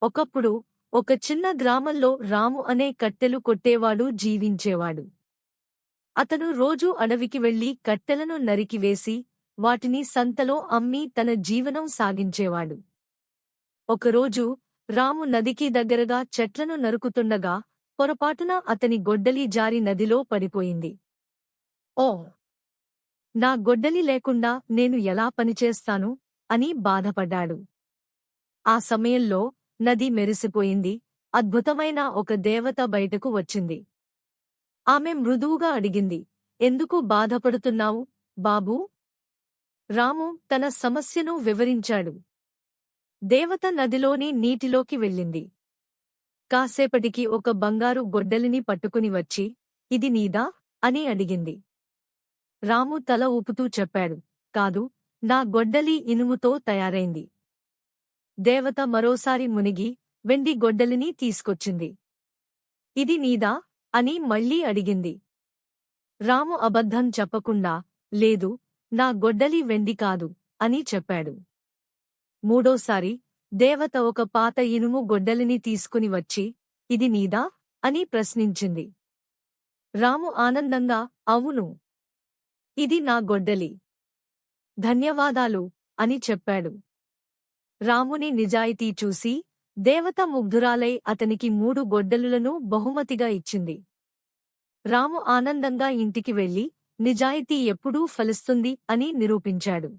ఒకప్పుడు ఒక చిన్న గ్రామంలో రాము అనే కట్టెలు కొట్టేవాడు జీవించేవాడు. అతను రోజూ అడవికి వెళ్లి కట్టెలను నరికివేసి వాటిని సంతలో అమ్మి తన జీవనం సాగించేవాడు. ఒకరోజు రాము నదికి దగ్గరగా చెట్లను నరుకుతుండగా పొరపాటున అతని గొడ్డలి జారి నదిలో పడిపోయింది. ఓ! నా గొడ్డలి లేకుండా నేను ఎలా పనిచేస్తాను అని బాధపడ్డాడు. ఆ సమయంలో నది మెరిసిపోయింది. అద్భుతమైన ఒక దేవత బయటకు వచ్చింది. ఆమె మృదువుగా అడిగింది, ఎందుకు బాధపడుతున్నావు, బాబూ? రాము తన సమస్యను వివరించాడు. దేవత నదిలోని నీటిలోకి వెళ్ళింది. కాసేపటికి ఒక బంగారు గొడ్డలిని పట్టుకుని వచ్చి, ఇది నీదా అని అడిగింది. రాము తల ఊపుతూ చెప్పాడు, కాదు, నా గొడ్డలి ఇనుముతో తయారైంది. దేవత మరోసారి మునిగి వెండి గొడ్డలిని తీసుకొచ్చింది. ఇది నీదా అని మళ్లీ అడిగింది. రాము అబద్ధం చెప్పకుండా, లేదు, నా గొడ్డలి వెండి కాదు అని చెప్పాడు. మూడోసారి దేవత ఒక పాత ఇనుము గొడ్డలిని తీసుకుని వచ్చి, ఇది నీదా అని ప్రశ్నించింది. రాము ఆనందంగా, అవును, ఇది నా గొడ్డలి. ధన్యవాదాలు అని చెప్పాడు. రాముని నిజాయితీ చూసి దేవత ముగ్ధురాలై అతనికి 3 గొడ్డలులను బహుమతిగా ఇచ్చింది. రాము ఆనందంగా ఇంటికి వెళ్లి నిజాయితీ ఎప్పుడూ ఫలిస్తుంది అని నిరూపించాడు.